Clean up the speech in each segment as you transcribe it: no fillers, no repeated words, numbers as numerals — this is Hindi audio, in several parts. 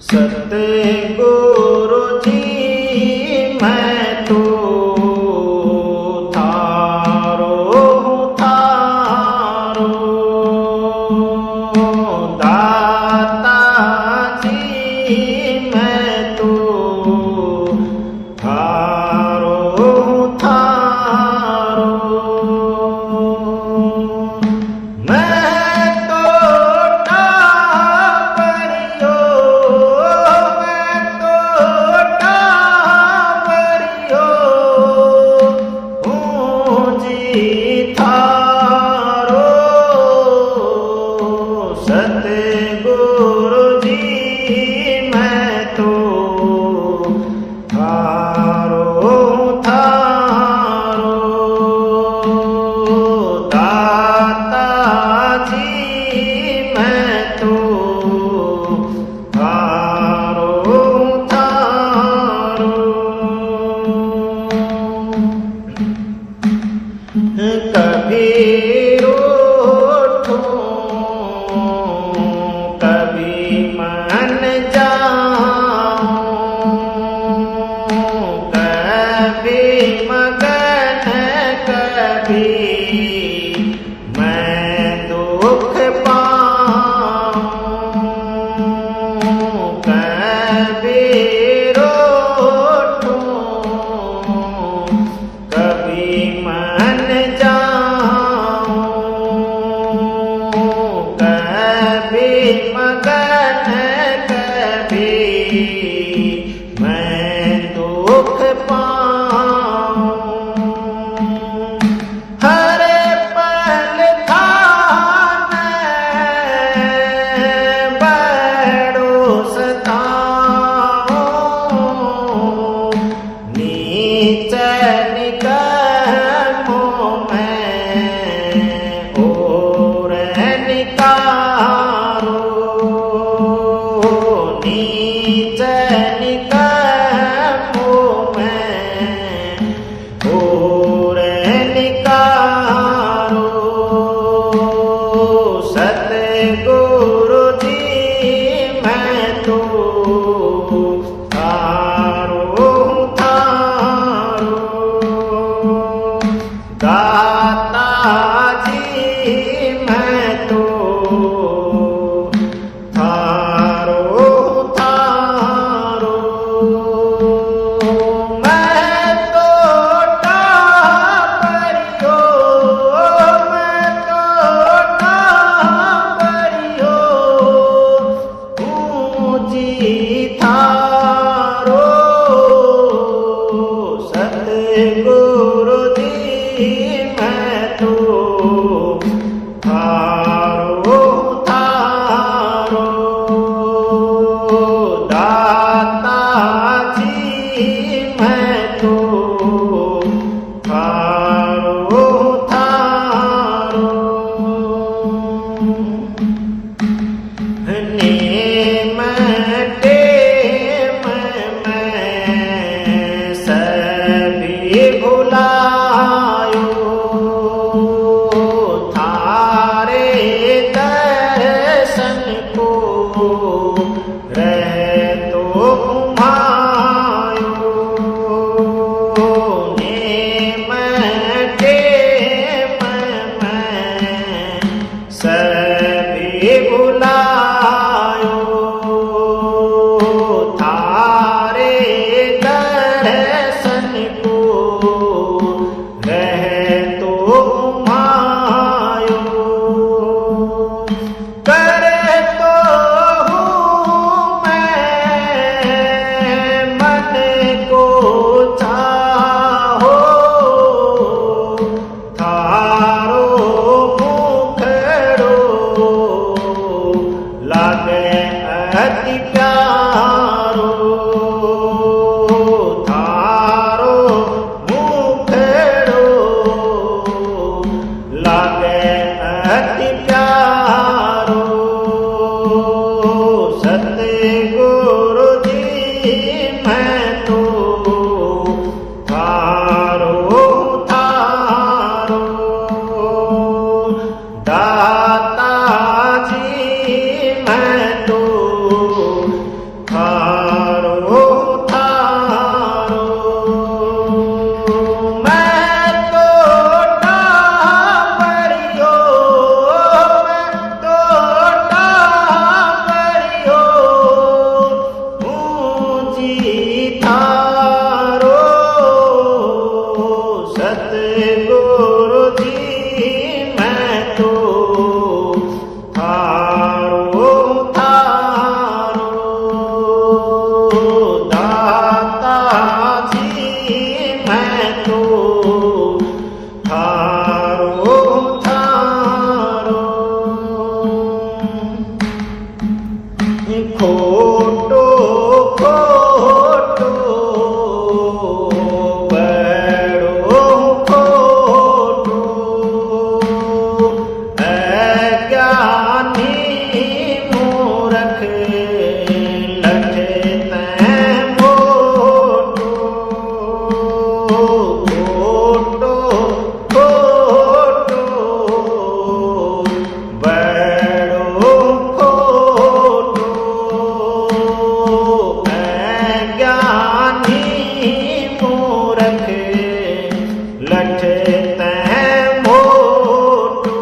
सतगुरु जी मैं तो थारो थारो दाता जी मैं तो थारो थारो सतगुरु जी मैं तो थारो थारो दाता जी मैं तो थारो थारो कभी मगन कभी मैं दुख पाऊं कभी रोठूं कभी मन जाऊं कभी मगन कभी मैं दुख पाऊं सतगुरु जी मैं तो थारो थारो दाता जी मैं तो थारो थारो मैं तो टापरियो मैं तो थारो सतगुरु जी मैं तो थारो थारो दाता जी मैं तो थारो थारो भूल सतगुरु जी मैं तो थारो थारो दाता जी मैं तो थारो थारो खोटो खोटो बड़ो खोटो अज्ञानी मूर्ख लठते मोटो खोटो खोटो बड़ो खोटो अज्ञानी मूर्ख लठते मोटो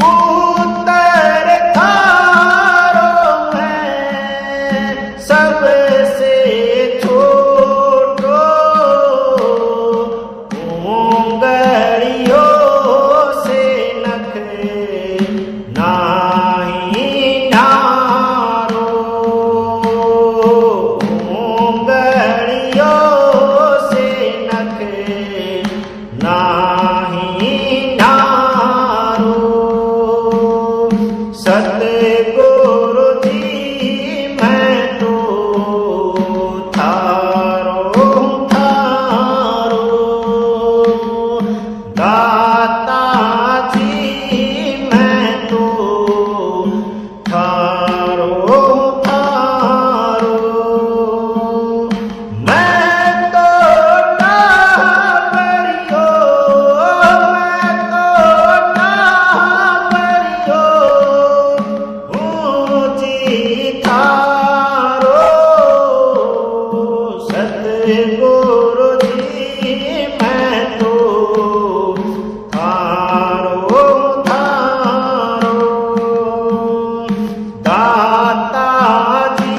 पुत्र थारो मैं सबसे छोटो उंगलियों से नख नाही नारो उंगलियों से नख नाही नारो सतगुरु जी मैं तो थारो थारो दाता जी मैं तो थारो थारो मैं तो टाबरियो मैं तो टाबरियो ऊंची थारो सतगुरु जी मैं तो थारो थारो दाता जी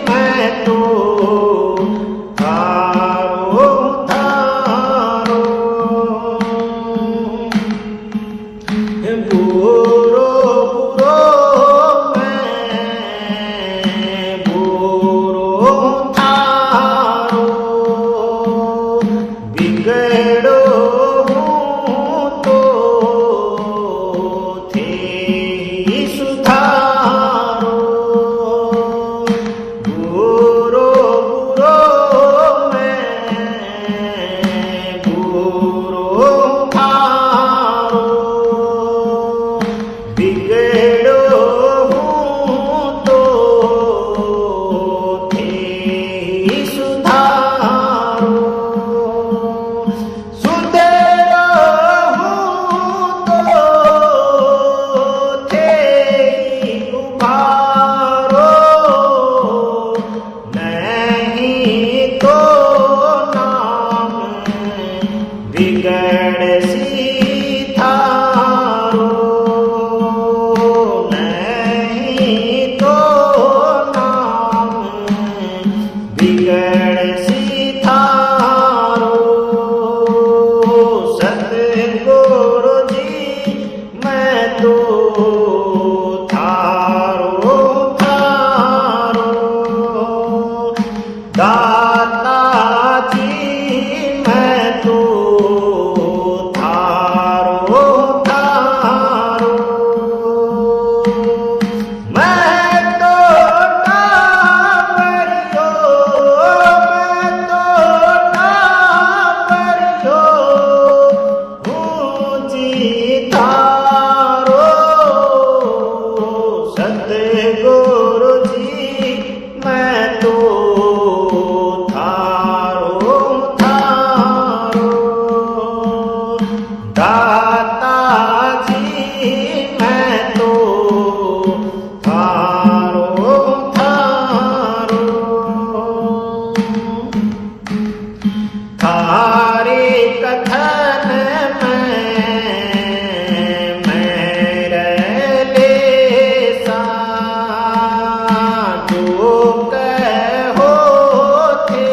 मैं तो थारो थारो बुरो बुरो मैं बुरो थारो बिगड़ो हूँ तो थे ही सुधारो बुरो बुरो मैं बुरो थारो बिगड़ो हूँ तो थे ही सुधारो सुधरो हूँ तो थे ही उभारो नहीं तो नाम बिगड़ सी थारो नहीं तो नाम बिगड़ सी थारो सतगुरु जी मैं तो थारो थारो दाता जी मैं तो थारो थारो मैं तो टाबरियो मैं तो टाबरियो ऊंची थारो सतगुरु जी मैं तो थारो थारो दाता जी मैं तो थारो थारो थारे कथन में ले सा जो कहो थे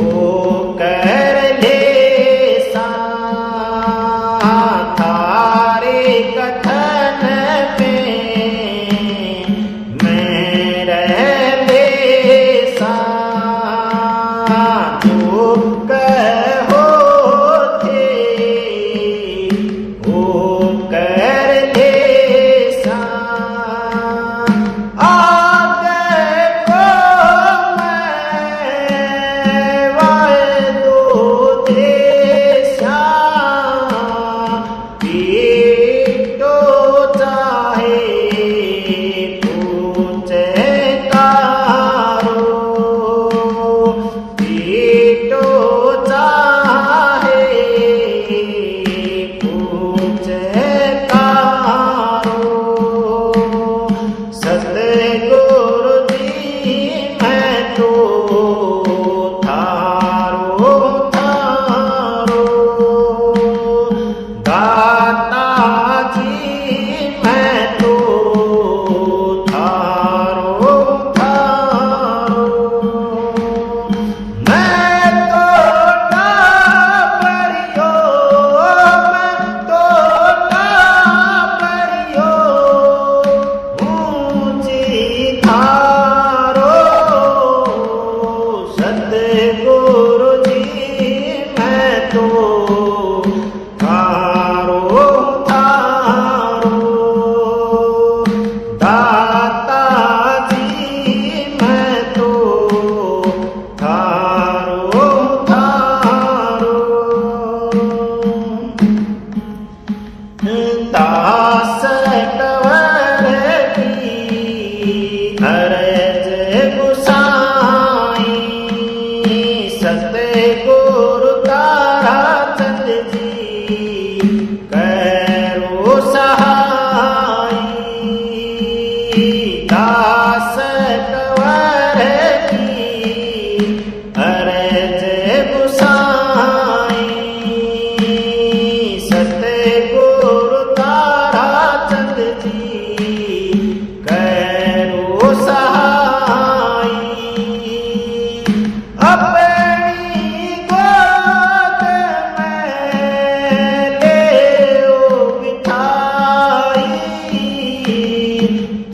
ओ कहो थे वो कर ले सा आगे को मैं वादो देशा पीटो चाहे पूछे तारो पीटो चाहे पूछे तारो सतगुरु जी मैं तो थारो थारो दाता जी मैं तो थारो थारो मैं तो टापरियो ऊंची थारो सतगुरु जी मैं तो थारो थारो दाता जी मैं तो थारो थारो दास कंवर की अरज गुसाई सतगुरु तारा चंद जी करो सहाई दास कंवर की अरज गुसाई सतगुरु तारा चंद जी करो सहाई अपनी गोद में ले बिठाई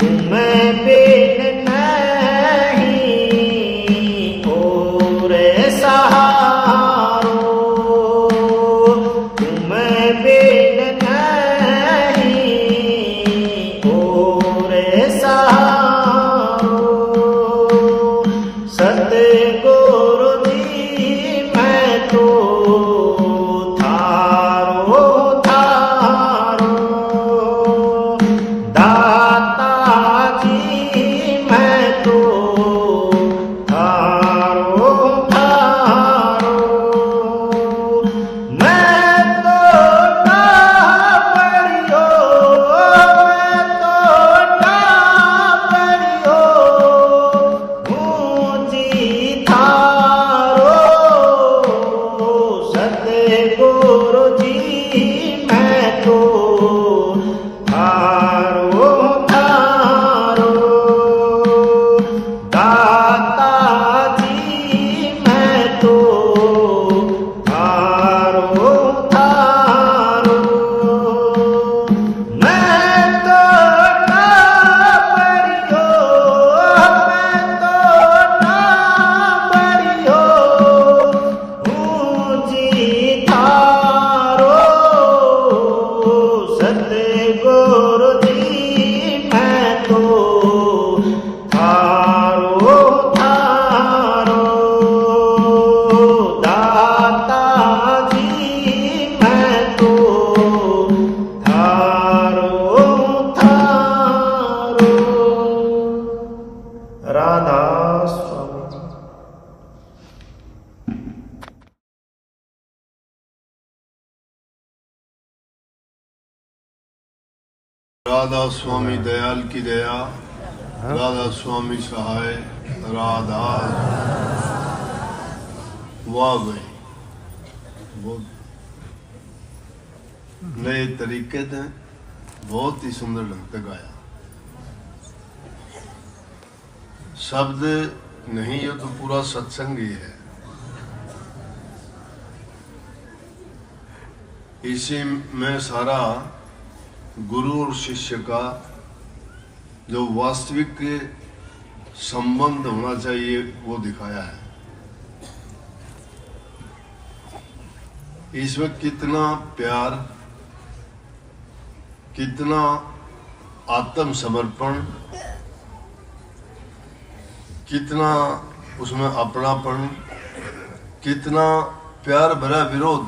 तुम्हें बिन नहीं और सहारो तुम्हें बिन नहीं और सहारो सतगुरु जी मैं तो थारो थारो दाता जी मैं तो थारो थारो मैं तो टापरियो ऊंची थारो सतगुरु जी मैं तो थारो थारो दाता जी मैं तो थारो थारो मैं तो टापरियो ऊंची थारो सतगुरु जी मैं तो थारो थारो दाता जी मैं तो थारो थारो राधा स्वामी जी। राधा स्वामी दयाल की दया राधा स्वामी सहाय राधा वाह गई बहुत नए तरीके से बहुत ही सुंदर ढंग से गाया शब्द नहीं ये तो पूरा सत्संग ही है इसी में सारा गुरु और शिष्य का जो वास्तविक संबंध होना चाहिए वो दिखाया है। इसमें कितना प्यार, कितना आत्मसमर्पण, कितना उसमें अपनापन, कितना प्यार भरा विरोध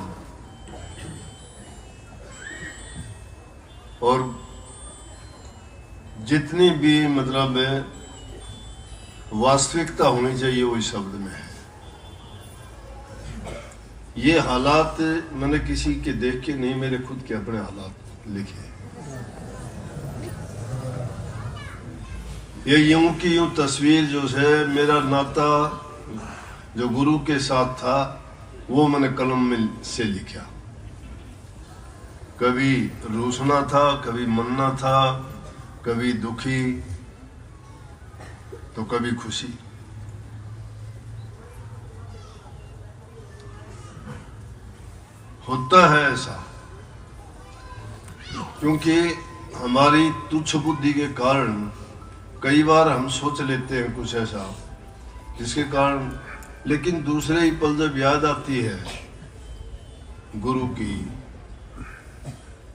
और जितनी भी मतलब वास्तविकता होनी चाहिए वही शब्द में है। ये हालात मैंने किसी के देख के नहीं, मेरे खुद के अपने हालात लिखे। ये यूं की यूं तस्वीर जो है, मेरा नाता जो गुरु के साथ था वो मैंने कलम में से लिखा। कभी रूसना था, कभी मनना था, कभी दुखी तो कभी खुशी। होता है ऐसा क्योंकि हमारी तुच्छ बुद्धि के कारण कई बार हम सोच लेते हैं कुछ ऐसा जिसके कारण, लेकिन दूसरे ही पल जब याद आती है गुरु की,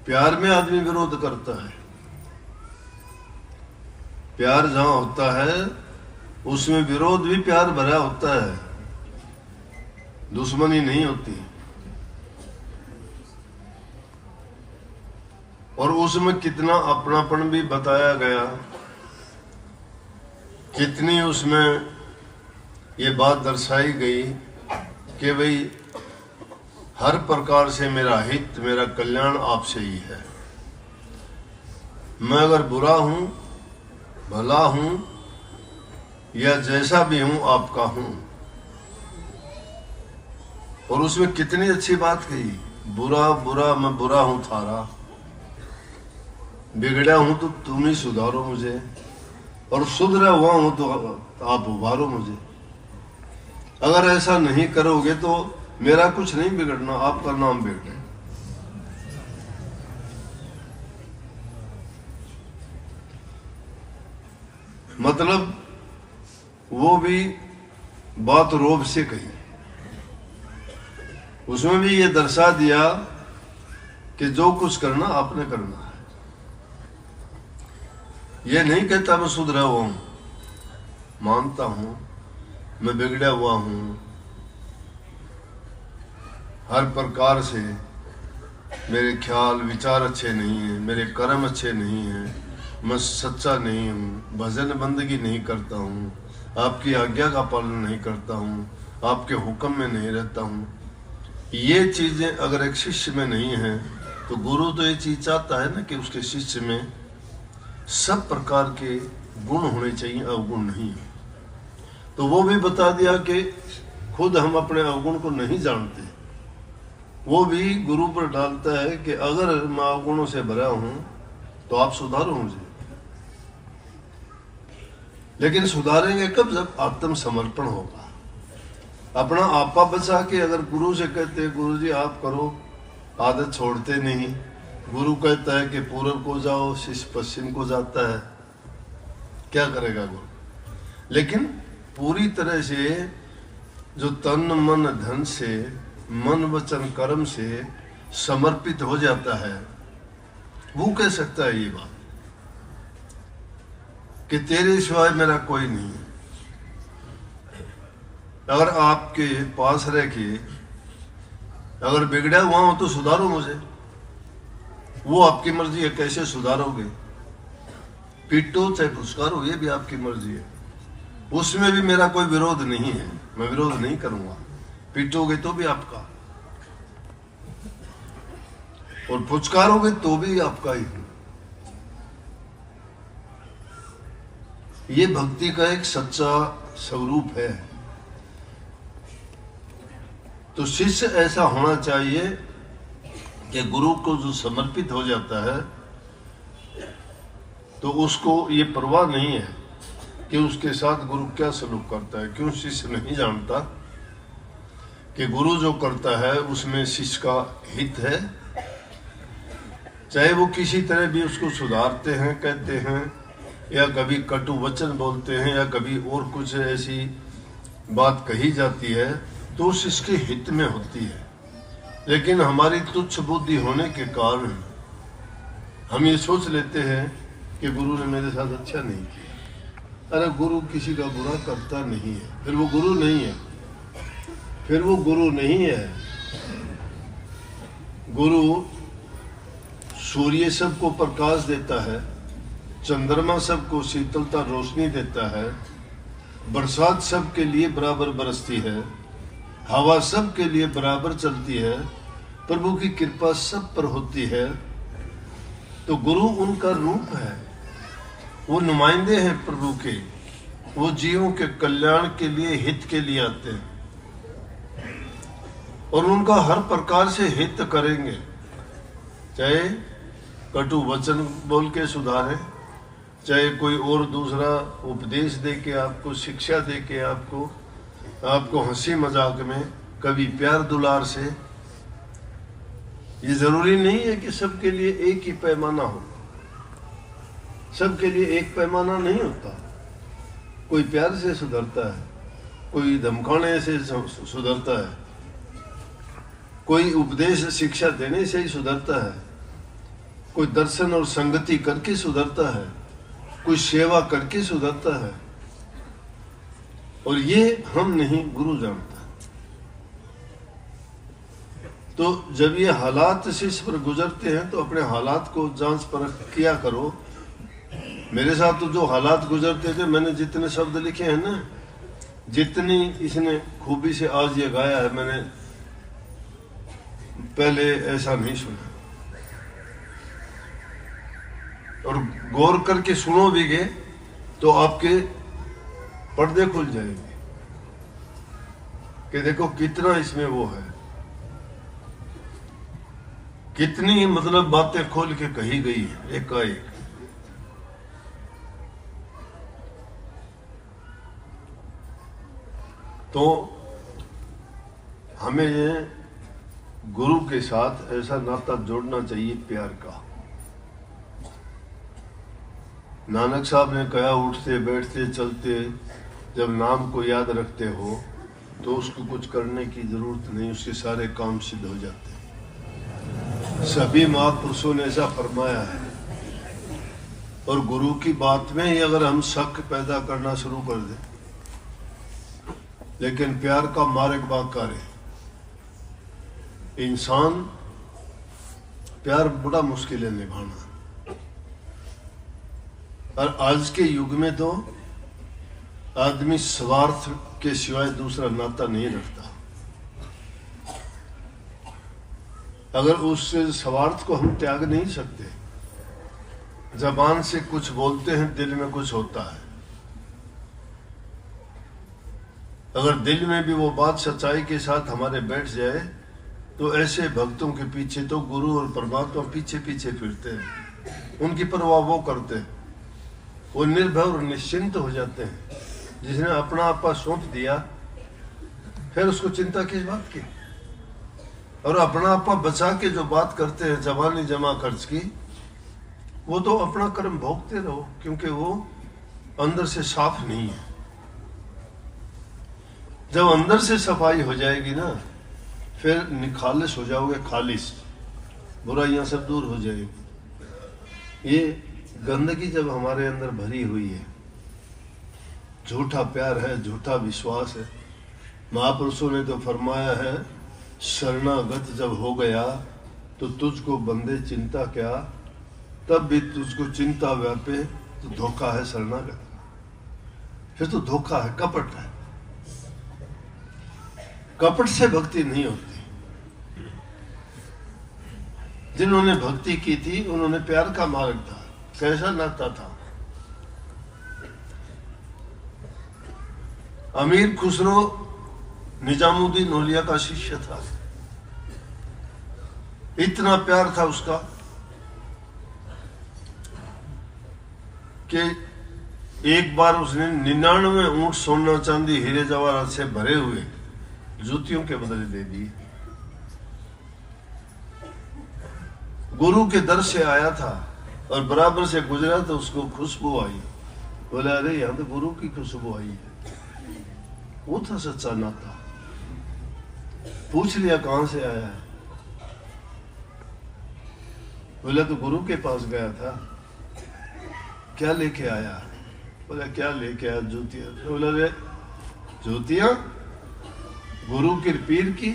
प्यार में आदमी विरोध करता है। प्यार जहां होता है उसमें विरोध भी प्यार भरा होता है, दुश्मनी नहीं होती। और उसमें कितना अपनापन भी बताया गया, कितनी उसमें ये बात दर्शाई गई कि भाई हर प्रकार से मेरा हित, मेरा कल्याण आपसे ही है। मैं अगर बुरा हूं, भला हूं या जैसा भी हूं आपका हूं। और उसमें कितनी अच्छी बात कही, बुरा बुरा मैं बुरा हूं थारा, बिगड़ा हूं तो तुम ही सुधारो मुझे, और सुधरा हुआ हूं तो आप उभारो मुझे। अगर ऐसा नहीं करोगे तो मेरा कुछ नहीं बिगड़ना, आपका नाम बिगड़े। मतलब वो भी बात रोब से कही, उसमें भी ये दर्शा दिया कि जो कुछ करना आपने करना है। ये नहीं कहता मैं सुधरा हुआ हूं, मानता हूं मैं बिगड़ा हुआ हूं, हर प्रकार से मेरे ख्याल विचार अच्छे नहीं हैं, मेरे कर्म अच्छे नहीं हैं, मैं सच्चा नहीं हूँ, भजन बंदगी नहीं करता हूँ, आपकी आज्ञा का पालन नहीं करता हूँ, आपके हुक्म में नहीं रहता हूँ। ये चीजें अगर एक शिष्य में नहीं है तो गुरु तो ये चीज चाहता है ना कि उसके शिष्य में सब प्रकार के गुण होने चाहिए, अवगुण नहीं है। तो वो भी बता दिया कि खुद हम अपने अवगुण को नहीं जानते, वो भी गुरु पर डालता है कि अगर मैं अवगुणों से भरा हूं तो आप सुधारो मुझे। लेकिन सुधारेंगे कब? जब आत्मसमर्पण होगा। अपना आपा बचा के अगर गुरु से कहते गुरु जी आप करो, आदत छोड़ते नहीं। गुरु कहता है कि पूर्व को जाओ, शिष्य पश्चिम को जाता है, क्या करेगा गुरु? लेकिन पूरी तरह से जो तन मन धन से, मन वचन कर्म से समर्पित हो जाता है, वो कह सकता है ये बात कि तेरे सिवाय मेरा कोई नहीं है। अगर आपके पास रह के अगर बिगड़ा हुआ हो तो सुधारो मुझे, वो आपकी मर्जी है, कैसे सुधारोगे? पीटो चाहे पुरस्कारो, ये भी आपकी मर्जी है, उसमें भी मेरा कोई विरोध नहीं है, मैं विरोध नहीं करूंगा। पीटोगे तो भी आपका, और पुचकारोगे तो भी आपका ही। ये भक्ति का एक सच्चा स्वरूप है। तो शिष्य ऐसा होना चाहिए कि गुरु को जो समर्पित हो जाता है तो उसको ये परवाह नहीं है कि उसके साथ गुरु क्या सलूक करता है। क्यों? शिष्य नहीं जानता कि गुरु जो करता है उसमें शिष्य का हित है। चाहे वो किसी तरह भी उसको सुधारते हैं, कहते हैं, या कभी कटु वचन बोलते हैं, या कभी और कुछ ऐसी बात कही जाती है, तो उस इसके हित में होती है। लेकिन हमारी तुच्छ बुद्धि होने के कारण हम ये सोच लेते हैं कि गुरु ने मेरे साथ अच्छा नहीं किया। अरे गुरु किसी का बुरा करता नहीं है, फिर वो गुरु नहीं है, फिर वो गुरु नहीं है। गुरु सूर्य सबको प्रकाश देता है, चंद्रमा सबको शीतलता रोशनी देता है, बरसात सबके लिए बराबर बरसती है, हवा सबके लिए बराबर चलती है, प्रभु की कृपा सब पर होती है। तो गुरु उनका रूप है, वो नुमाइंदे हैं प्रभु के, वो जीवों के कल्याण के लिए हित के लिए आते हैं और उनका हर प्रकार से हित करेंगे। चाहे कटु वचन बोल के सुधारे, चाहे कोई और दूसरा उपदेश दे के आपको, शिक्षा दे के आपको हंसी मजाक में, कभी प्यार दुलार से। ये जरूरी नहीं है कि सबके लिए एक ही पैमाना हो, सबके लिए एक पैमाना नहीं होता। कोई प्यार से सुधरता है, कोई धमकाने से सुधरता है, कोई उपदेश शिक्षा देने से ही सुधरता है, कोई दर्शन और संगति करके सुधरता है, कोई सेवा करके सुधरता है। और ये हम नहीं, गुरु जानता। तो जब ये हालात से इस पर गुजरते हैं तो अपने हालात को जांच परख किया करो। मेरे साथ तो जो हालात गुजरते थे, मैंने जितने शब्द लिखे हैं ना, जितनी इसने खूबी से आज ये गाया है, मैंने पहले ऐसा नहीं सुना। और गौर करके सुनो भी गए तो आपके पर्दे खुल जाएंगे कि देखो कितना इसमें वो है, कितनी मतलब बातें खोल के कही गई है एकाएक। तो हमें ये गुरु के साथ ऐसा नाता जोड़ना चाहिए प्यार का। नानक साहब ने कहा, उठते बैठते चलते जब नाम को याद रखते हो तो उसको कुछ करने की जरूरत नहीं, उसके सारे काम सिद्ध हो जाते हैं। सभी महापुरुषों ने ऐसा फरमाया है। और गुरु की बात में ही अगर हम शक पैदा करना शुरू कर दें, लेकिन प्यार का मार्ग बाकार है। इंसान प्यार बड़ा मुश्किल है निभाना। और आज के युग में तो आदमी स्वार्थ के सिवाय दूसरा नाता नहीं रखता। अगर उस स्वार्थ को हम त्याग नहीं सकते, जबान से कुछ बोलते हैं, दिल में कुछ होता है। अगर दिल में भी वो बात सच्चाई के साथ हमारे बैठ जाए तो ऐसे भक्तों के पीछे तो गुरु और परमात्मा पीछे पीछे फिरते हैं, उनकी परवाह वो करते हैं। वो निर्भय और निश्चिंत हो जाते हैं। जिसने अपना आपा सौंप दिया, फिर उसको चिंता किस बात की। और अपना आपा बचा के जो बात करते हैं जवानी जमा खर्च की, वो तो अपना कर्म भोगते रहो, क्योंकि वो अंदर से साफ नहीं है। जब अंदर से सफाई हो जाएगी ना, फिर निखालिस हो जाओगे, खालिस, बुराइयां सब दूर हो जाएगी। ये गंदगी जब हमारे अंदर भरी हुई है, झूठा प्यार है, झूठा विश्वास है। महापुरुषों ने तो फरमाया है, शरणागत जब हो गया तो तुझको बंदे चिंता क्या, तब भी तुझको चिंता व्यापे तो धोखा है शरणागत। फिर तो धोखा है, कपट है। कपट से भक्ति नहीं होती। जिन्होंने भक्ति की थी उन्होंने प्यार का मार्ग था। कैसा नाता था। अमीर खुसरो निजामुद्दीन औलिया का शिष्य था। इतना प्यार था उसका कि एक बार उसने 99 ऊंट सोना चांदी हीरे जवाहरात से भरे हुए जूतियों के बदले दे दिए। गुरु के दर से आया था और बराबर से गुजरा तो उसको खुशबू आई। बोले अरे यहाँ तो गुरु की खुशबू आई है। वो था सच्चा नाता। पूछ लिया कहां से आया है, बोला तो गुरु के पास गया था। क्या लेके आया? बोला क्या लेके आया? जूतियां। बोला रे जूतियां गुरु की पीर की,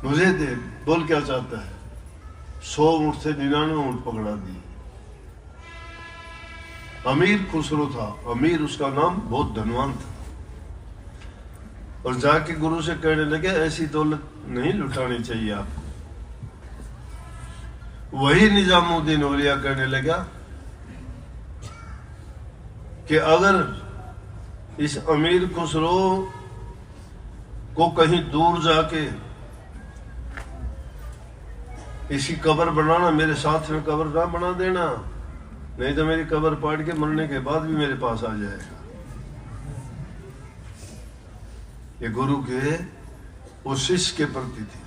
मुझे दे। बोल क्या चाहता है? 100 ऊंट से 99 ऊंट पकड़ा दिए। अमीर खुसरो था, अमीर, उसका नाम, बहुत धनवान था। और जाके गुरु से कहने लगे ऐसी दौलत नहीं लुटानी चाहिए आपको। वही निजामुद्दीन औलिया कहने लगा कि अगर इस अमीर खुसरो को कहीं दूर जाके इसकी कब्र बनाना, मेरे साथ में कब्र ना बना देना, नहीं तो मेरी कब्र पाड़ के मरने के बाद भी मेरे पास आ जाएगा। ये गुरु के उस शिष्य के प्रति थी,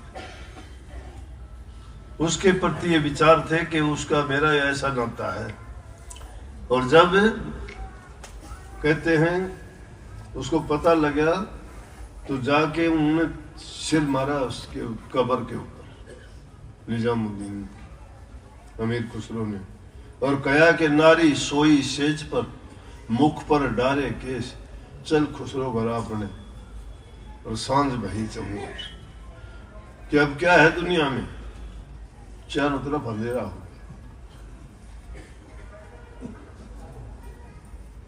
उसके प्रति ये विचार थे कि उसका मेरा ऐसा नाता है। और जब कहते हैं उसको पता लगा तो जाके उन्होंने सिर मारा उसके कब्र के ऊपर, निजामुद्दीन अमीर खुसरो ने, और कहा कि नारी सोई सेज पर, मुख पर डारे केस, चल खुसरो घर अपने। और सांझ भई चमूर कि अब क्या है दुनिया में, चारों तरफ अंधेरा हो गया।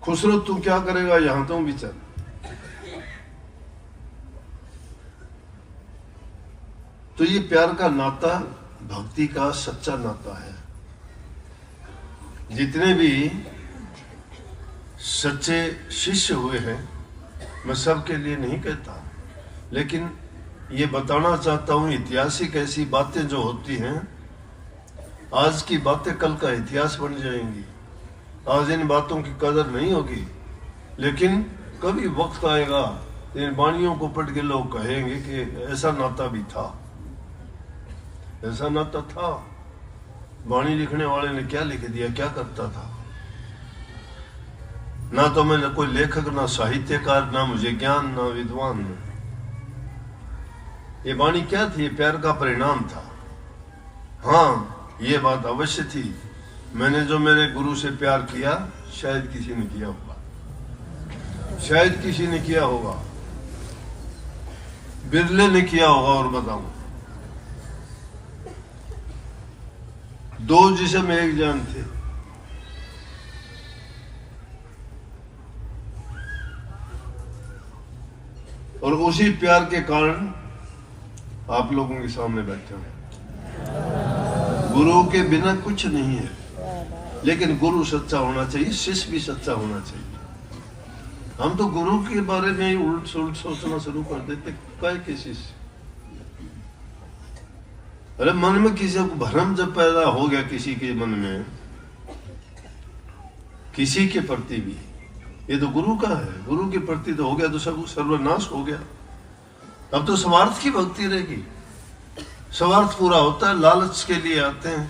खुसरो तू क्या करेगा, यहां तो भी चल। तो ये प्यार का नाता भक्ति का सच्चा नाता है। जितने भी सच्चे शिष्य हुए हैं, मैं सबके लिए नहीं कहता, लेकिन ये बताना चाहता हूं, ऐतिहासिक ऐसी बातें जो होती हैं, आज की बातें कल का इतिहास बन जाएंगी। आज इन बातों की कदर नहीं होगी, लेकिन कभी वक्त आएगा इन वाणियों को पढ़ के लोग कहेंगे कि ऐसा नाता भी था, ऐसा नाता था। वाणी लिखने वाले ने क्या लिख दिया, क्या करता था? ना तो मैं कोई लेखक, ना साहित्यकार, ना मुझे ज्ञान, ना विद्वान। ये वाणी क्या थी? प्यार का परिणाम था। हाँ, ये बात अवश्य थी, मैंने जो मेरे गुरु से प्यार किया, शायद किसी ने किया होगा, शायद किसी ने किया होगा, बिरले ने किया होगा। और बताऊं, दो जिस्म एक जान थे, और उसी प्यार के कारण आप लोगों के सामने बैठे हैं। गुरु के बिना कुछ नहीं है, लेकिन गुरु सच्चा होना चाहिए, शिष्य भी सच्चा होना चाहिए। हम तो गुरु के बारे में ही उल्ट सुलट सोचना शुरू कर देते, काय के शिष्य। अरे मन में किसी को भ्रम जब पैदा हो गया, किसी के मन में, किसी के प्रति भी, ये तो गुरु का है, गुरु के प्रति तो हो गया, तो सब सर्वनाश हो गया। अब तो स्वार्थ की भक्ति रहेगी। स्वार्थ पूरा होता है, लालच के लिए आते हैं,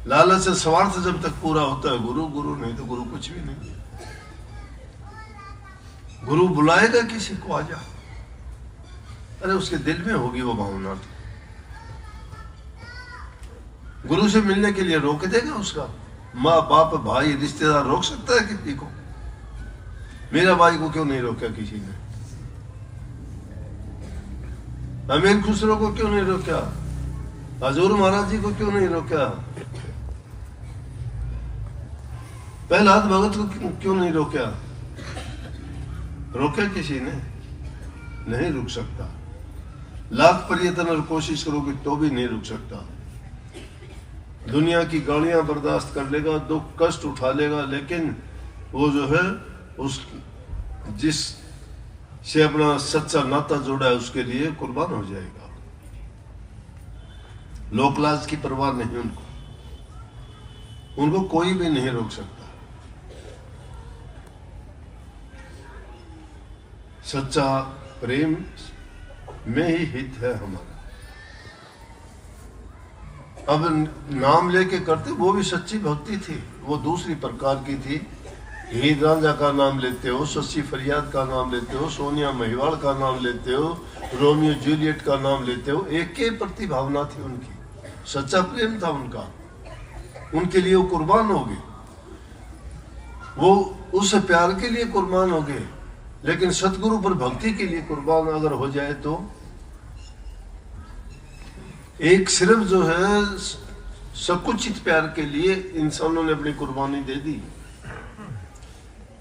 लालच से स्वार्थ जब तक पूरा होता है, गुरु गुरु, नहीं तो गुरु कुछ भी नहीं। गुरु बुलाएगा किसी को, आजा, अरे उसके दिल में होगी वो भावना। गुरु से मिलने के लिए रोक देगा उसका माँ बाप भाई रिश्तेदार रोक सकता है किसी को? मेरा भाई को क्यों नहीं रोका किसी ने? अमीर खुसरो को क्यों नहीं रोका? हजूर महाराज जी को क्यों नहीं रोका? प्रहलाद भगत को क्यों नहीं रोका? रोका किसी ने? नहीं रुक सकता। लाख प्रयत्न और कोशिश करोगे तो भी नहीं रुक सकता। दुनिया की गालियां बर्दाश्त कर लेगा, दुख कष्ट उठा लेगा, लेकिन वो जो है उस जिस से अपना सच्चा नाता जोड़ा है उसके लिए कुर्बान हो जाएगा। लोकलाज की परवाह नहीं उनको, उनको कोई भी नहीं रोक सकता। सच्चा प्रेम में ही हित है हमारा। अब नाम लेके करते, वो भी सच्ची भक्ति थी, वो दूसरी प्रकार की थी। हीर रांझा का नाम लेते हो, शशि फरियाद का नाम लेते हो, सोनिया महिवाल का नाम लेते हो, रोमियो जूलियट का नाम लेते हो, एक के प्रति भावना थी उनकी, सच्चा प्रेम था उनका, उनके लिए वो कुर्बान हो गए, वो उस प्यार के लिए कुर्बान हो गए। लेकिन सतगुरु पर भक्ति के लिए कुर्बान अगर हो जाए तो एक सिर्फ जो है सकुचित प्यार के लिए इंसानों ने अपनी कुर्बानी दे दी,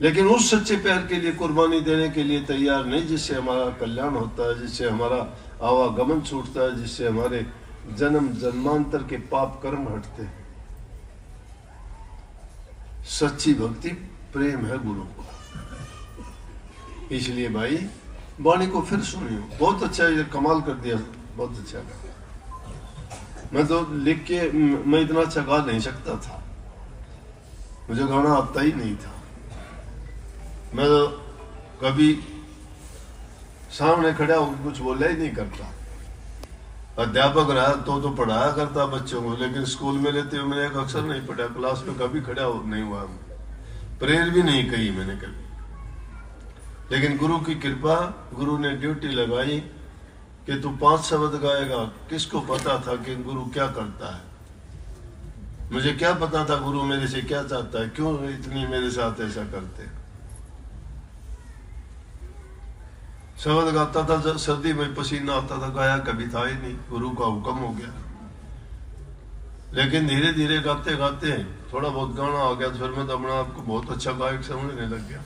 लेकिन उस सच्चे प्यार के लिए कुर्बानी देने के लिए तैयार नहीं जिससे हमारा कल्याण होता है, जिससे हमारा आवागमन छूटता है, जिससे हमारे जन्म जन्मांतर के पाप कर्म हटते हैं। सच्ची भक्ति प्रेम है गुरु को। इसलिए भाई वाणी को फिर सुनियो, बहुत अच्छा ये कमाल कर दिया, बहुत अच्छा। मैं तो लिख के मैं इतना अच्छा गा नहीं सकता था, मुझे गाना आता ही नहीं था। मैं तो कभी सामने खड़ा होकर कुछ बोला ही नहीं करता। अध्यापक रहा तो पढ़ाया करता बच्चों को, लेकिन स्कूल में लेते हुए मैंने एक अक्षर नहीं पढ़ा, क्लास में कभी खड़ा नहीं हुआ, प्रेयर भी नहीं कही मैंने कभी। लेकिन गुरु की कृपा, गुरु ने ड्यूटी लगाई कि तू 5 शब्द गाएगा। किसको पता था कि गुरु क्या करता है? मुझे क्या पता था गुरु मेरे से क्या चाहता है, क्यों इतनी मेरे साथ ऐसा करते। शब्द गाता था, जब सर्दी में पसीना आता था, गाया कभी था ही नहीं, गुरु का हुक्म हो गया। लेकिन धीरे धीरे गाते गाते थोड़ा बहुत गाना आ गया, तो फिर मैं तो अपना आपको बहुत अच्छा गायक समझने लग गया।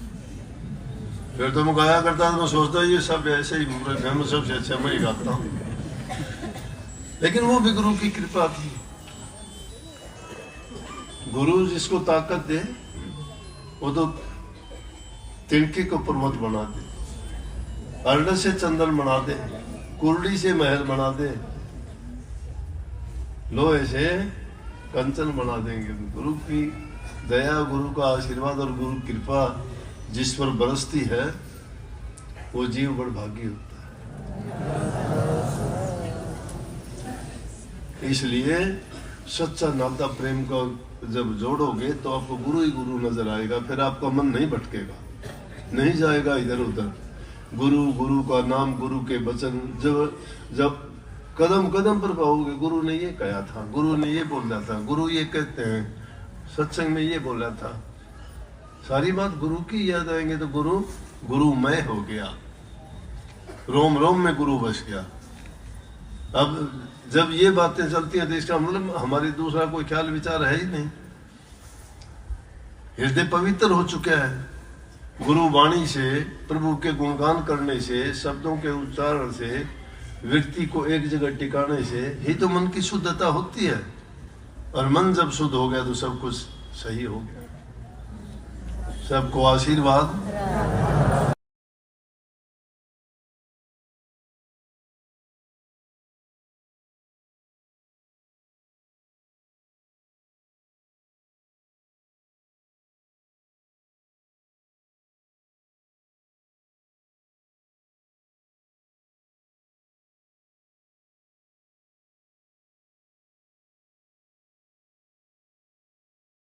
फिर तो मैं गाया करता था, मैं सोचता ये सब ऐसे ही, मैं सबसे अच्छा मैं ही गाता हूँ। लेकिन वो भी गुरु की कृपा थी। गुरु जिसको ताकत दे वो तो तिनके को पर्वत बना दे, अरड़ से चंदन बना दे, कुर्डी से महल बना दे, लोहे से कंचन बना देंगे। गुरु की दया, गुरु का आशीर्वाद और गुरु कृपा जिस पर बरसती है वो जीव बड़ भागी होता है। इसलिए सच्चा नाता प्रेम का जब जोड़ोगे तो आपको गुरु ही गुरु नजर आएगा, फिर आपका मन नहीं भटकेगा, नहीं जाएगा इधर उधर। गुरु, गुरु का नाम, गुरु के वचन जब कदम कदम पर पाओगे, गुरु ने ये कहा था, गुरु ने ये बोला था, गुरु ये कहते हैं, सत्संग में ये बोला था, सारी बात गुरु की याद आएंगे तो गुरु गुरुमय हो गया, रोम रोम में गुरु बस गया। अब जब ये बातें चलती हैं तो इसका मतलब हमारी दूसरा कोई ख्याल विचार है ही नहीं, हृदय पवित्र हो चुका है। गुरु वाणी से, प्रभु के गुणगान करने से, शब्दों के उच्चारण से, व्यक्ति को एक जगह टिकाने से ही तो मन की शुद्धता होती है। और मन जब शुद्ध हो गया तो सब कुछ सही हो गया। सबको आशीर्वाद।